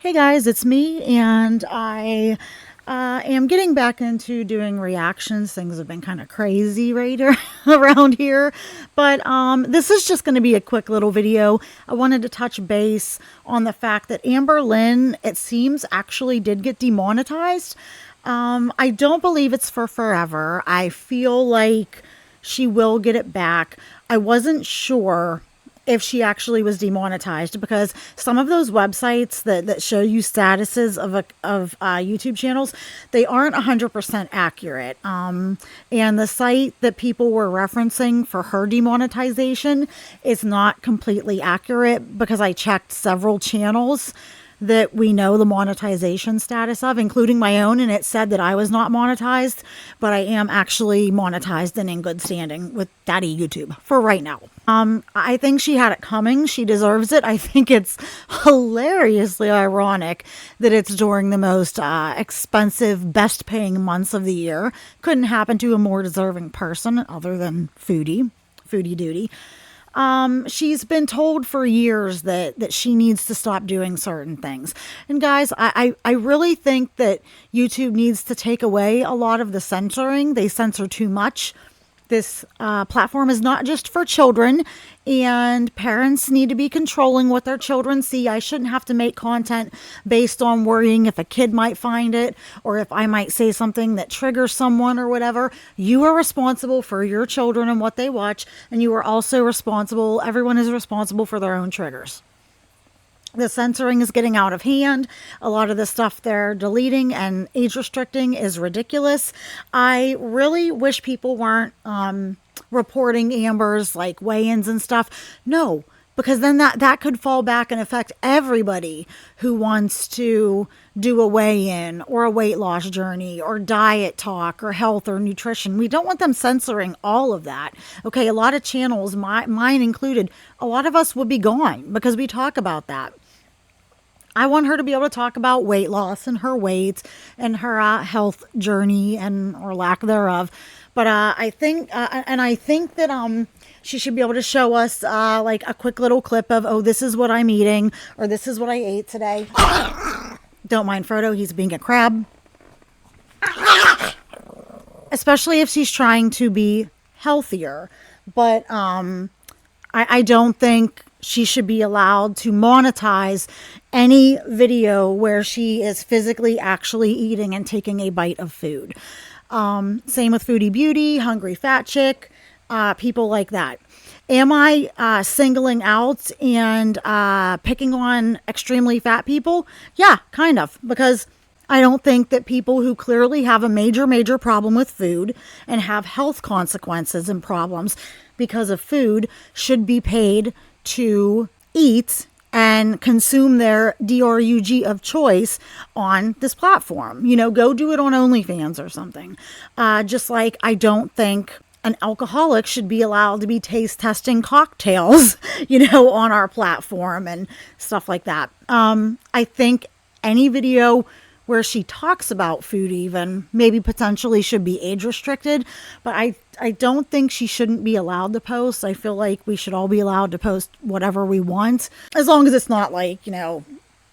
Hey guys, it's me, and I am getting back into doing reactions. Things have been kind of crazy around here, but this is just going to be a quick little video. I wanted to touch base on the fact that Amberlynn, it seems, actually did get demonetized. I don't believe it's for forever. I feel like she will get it back. I wasn't sure if she actually was demonetized, because some of those websites that show you statuses of YouTube channels, they aren't 100% accurate. And the site that people were referencing for her demonetization is not completely accurate, because I checked several channels that we know the monetization status of, including my own, and it said that I was not monetized, but I am actually monetized and in good standing with Daddy YouTube for right now. I think she had it coming. She deserves it. I think it's hilariously ironic that it's during the most expensive, best paying months of the year. Couldn't happen to a more deserving person other than Foodie Duty. She's been told for years that she needs to stop doing certain things. And guys, I really think that YouTube needs to take away a lot of the censoring. They censor too much. This platform is not just for children, and parents need to be controlling what their children see. I shouldn't have to make content based on worrying if a kid might find it, or if I might say something that triggers someone or whatever. You are responsible for your children and what they watch, and you are also responsible, everyone is responsible for their own triggers. The censoring is getting out of hand. A lot of the stuff they're deleting and age restricting is ridiculous. I really wish people weren't reporting Amber's like weigh-ins and stuff. No, because then that could fall back and affect everybody who wants to do a weigh-in or a weight loss journey or diet talk or health or nutrition. We don't want them censoring all of that. Okay, a lot of channels, mine included, a lot of us would be gone because we talk about that. I want her to be able to talk about weight loss and her weight and her health journey and or lack thereof. But I think that she should be able to show us like a quick little clip of, oh, this is what I'm eating, or this is what I ate today. Don't mind Frodo, he's being a crab. Especially if she's trying to be healthier. But I don't think she should be allowed to monetize any video where she is physically actually eating and taking a bite of food. Same with Foodie Beauty, Hungry Fat Chick, people like that. Am I singling out and picking on extremely fat people? Yeah, kind of, because I don't think that people who clearly have a major problem with food and have health consequences and problems because of food should be paid to eat and consume their DRUG of choice on this platform. You know, go do it on OnlyFans or something. Just like I don't think an alcoholic should be allowed to be taste testing cocktails, you know, on our platform and stuff like that. I think any video where she talks about food even maybe potentially should be age restricted, but I don't think she shouldn't be allowed to post. I feel like we should all be allowed to post whatever we want, as long as it's not like, you know,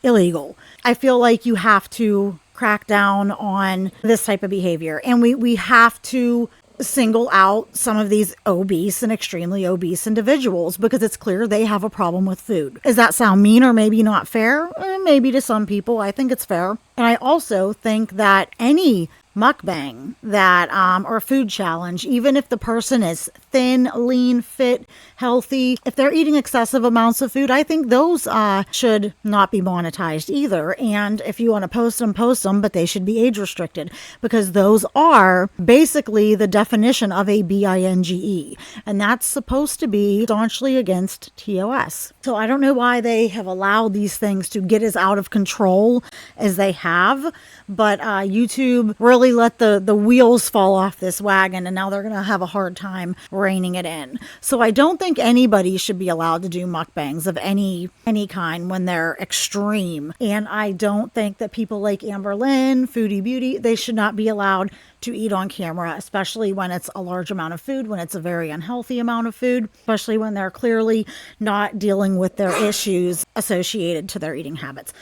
illegal. I feel like you have to crack down on this type of behavior, and we have to single out some of these obese and extremely obese individuals because it's clear they have a problem with food. Does that sound mean or maybe not fair? Maybe to some people. I think it's fair. And I also think that any mukbang that or food challenge, even if the person is thin, lean, fit, healthy, if they're eating excessive amounts of food, I think those should not be monetized either. And if you want to post them, but they should be age restricted, because those are basically the definition of a binge, and that's supposed to be staunchly against TOS. So I don't know why they have allowed these things to get as out of control as they have, but YouTube really let the wheels fall off this wagon, and now they're going to have a hard time reining it in. So I don't think anybody should be allowed to do mukbangs of any kind when they're extreme. And I don't think that people like Amberlynn, Foodie Beauty, they should not be allowed to eat on camera, especially when it's a large amount of food, when it's a very unhealthy amount of food, especially when they're clearly not dealing with their issues associated to their eating habits.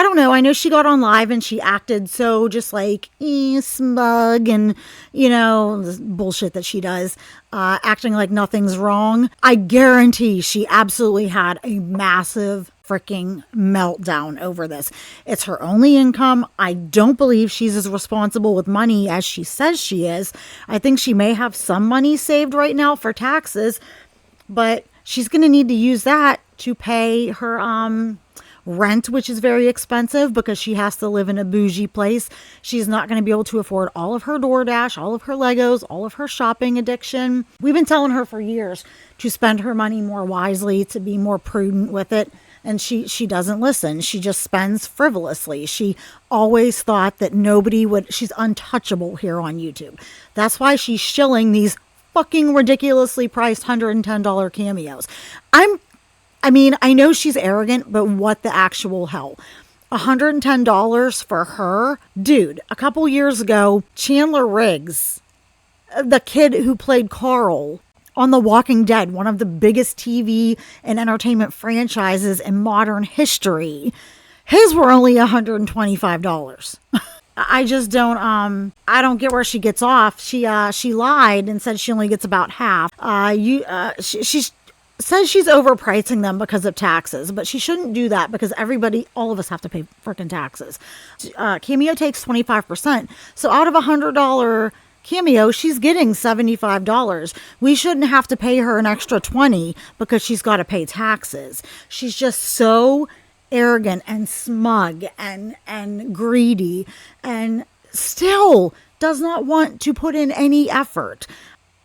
I don't know. I know she got on live and she acted so just like smug and, this bullshit that she does, acting like nothing's wrong. I guarantee she absolutely had a massive freaking meltdown over this. It's her only income. I don't believe she's as responsible with money as she says she is. I think she may have some money saved right now for taxes, but she's going to need to use that to pay her rent, which is very expensive because she has to live in a bougie place. She's not going to be able to afford all of her DoorDash, all of her Legos, all of her shopping addiction. We've been telling her for years to spend her money more wisely, to be more prudent with it. And she doesn't listen. She just spends frivolously. She always thought that she's untouchable here on YouTube. That's why she's shilling these fucking ridiculously priced $110 cameos. I know she's arrogant, but what the actual hell? $110 for her? Dude, a couple years ago, Chandler Riggs, the kid who played Carl on The Walking Dead, one of the biggest TV and entertainment franchises in modern history, his were only $125. I just don't, I don't get where she gets off. She lied and said she only gets about half. She says she's overpricing them because of taxes, but she shouldn't do that because all of us have to pay freaking taxes. Cameo takes 25%. So out of $100 Cameo, she's getting $75. We shouldn't have to pay her an extra $20 because she's got to pay taxes. She's just so arrogant and smug and greedy and still does not want to put in any effort.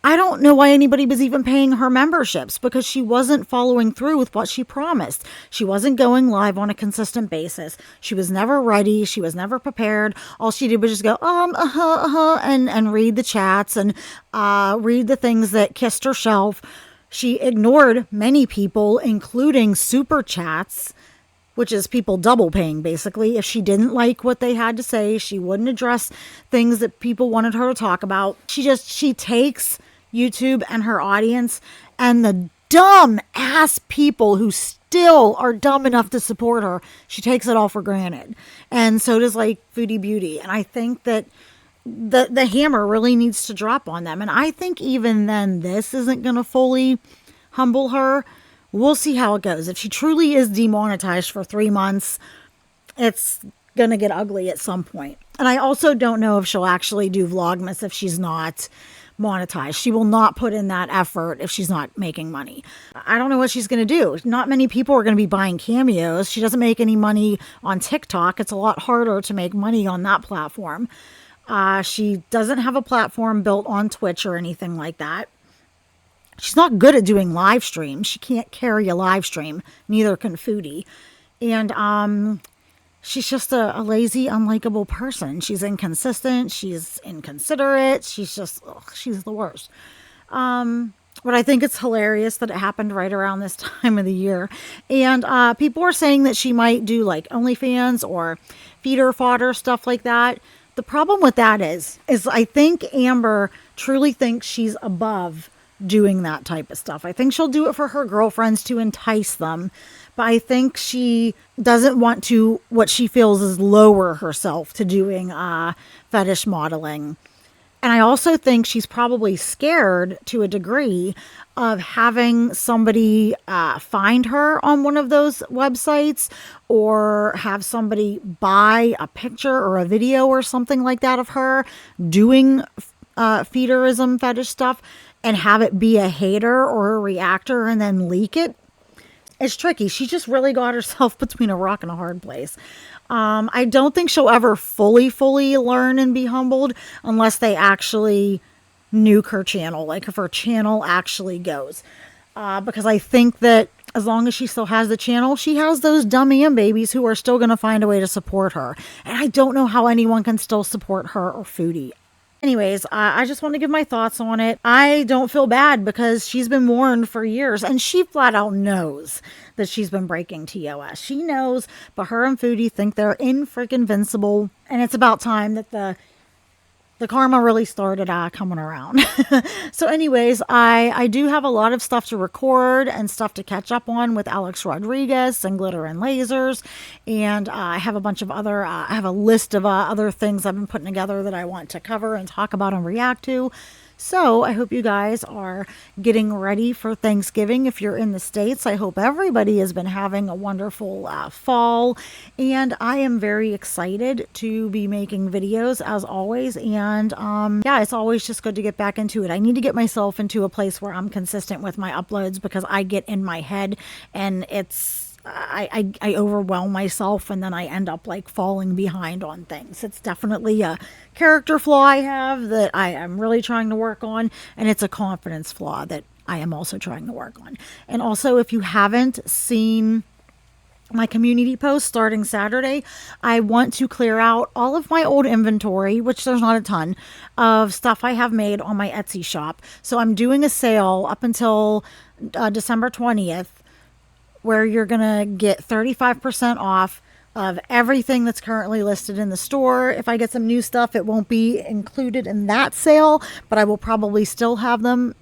I don't know why anybody was even paying her memberships because she wasn't following through with what she promised. She wasn't going live on a consistent basis. She was never ready. She was never prepared. All she did was just go, and read the chats and read the things that kissed her shelf. She ignored many people, including super chats, which is people double paying, basically. If she didn't like what they had to say, she wouldn't address things that people wanted her to talk about. She takes YouTube and her audience and the dumb ass people who still are dumb enough to support her, she takes it all for granted. And so does like Foodie Beauty. And I think that the hammer really needs to drop on them. And I think even then, this isn't going to fully humble her. We'll see how it goes. If she truly is demonetized for 3 months, it's going to get ugly at some point. And I also don't know if she'll actually do Vlogmas if she's not monetized. She will not put in that effort if she's not making money. I don't know what she's going to do. Not many people are going to be buying cameos. She doesn't make any money on TikTok. It's a lot harder to make money on that platform. She doesn't have a platform built on Twitch or anything like that. She's not good at doing live streams. She can't carry a live stream. Neither can Foodie. And she's just a lazy, unlikable person. She's inconsistent. She's inconsiderate. She's the worst. But I think it's hilarious that it happened right around this time of the year. And people are saying that she might do like OnlyFans or feeder fodder, stuff like that. The problem with that is I think Amber truly thinks she's above doing that type of stuff. I think she'll do it for her girlfriends to entice them. But I think she doesn't want to, what she feels is lower herself to doing fetish modeling. And I also think she's probably scared to a degree of having somebody find her on one of those websites or have somebody buy a picture or a video or something like that of her doing feederism fetish stuff and have it be a hater or a reactor and then leak it. It's tricky. She just really got herself between a rock and a hard place. I don't think she'll ever fully learn and be humbled unless they actually nuke her channel, like if her channel actually goes. Because I think that as long as she still has the channel, she has those dumb babies who are still going to find a way to support her. And I don't know how anyone can still support her or Foodie. Anyways, I just want to give my thoughts on it. I don't feel bad because she's been warned for years and she flat out knows that she's been breaking TOS. She knows, but her and Foodie think they're freaking invincible. And it's about time that the the karma really started coming around. So anyways, I do have a lot of stuff to record and stuff to catch up on with Alex Rodriguez and Glitter and Lasers. And I have a bunch of other, I have a list of other things I've been putting together that I want to cover and talk about and react to. So I hope you guys are getting ready for Thanksgiving. If you're in the States, I hope everybody has been having a wonderful fall. And I am very excited to be making videos as always. And yeah, it's always just good to get back into it. I need to get myself into a place where I'm consistent with my uploads because I get in my head and I overwhelm myself and then I end up like falling behind on things. It's definitely a character flaw I have that I am really trying to work on, and it's a confidence flaw that I am also trying to work on. And also, if you haven't seen my community post starting Saturday, I want to clear out all of my old inventory, which there's not a ton of stuff I have made on my Etsy shop. So I'm doing a sale up until December 20th where you're going to get 35% off of everything that's currently listed in the store. If I get some new stuff, it won't be included in that sale, but I will probably still have them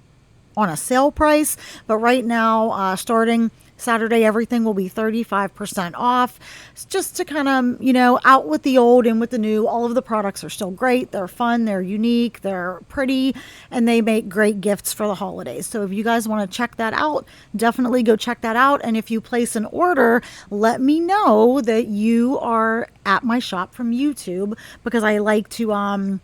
on a sale price. But right now, starting Saturday, everything will be 35% off. It's just to kind of, you know, out with the old and with the new. All of the products are still great. They're fun, they're unique, they're pretty, and they make great gifts for the holidays. So if you guys want to check that out, definitely go check that out. And if you place an order, let me know that you are at my shop from YouTube, because I like to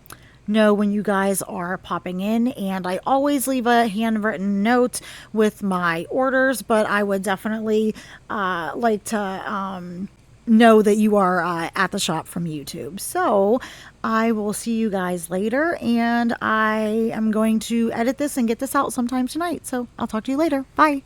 know when you guys are popping in, and I always leave a handwritten note with my orders, but I would definitely like to know that you are at the shop from YouTube. So I will see you guys later, and I am going to edit this and get this out sometime tonight. So I'll talk to you later. Bye.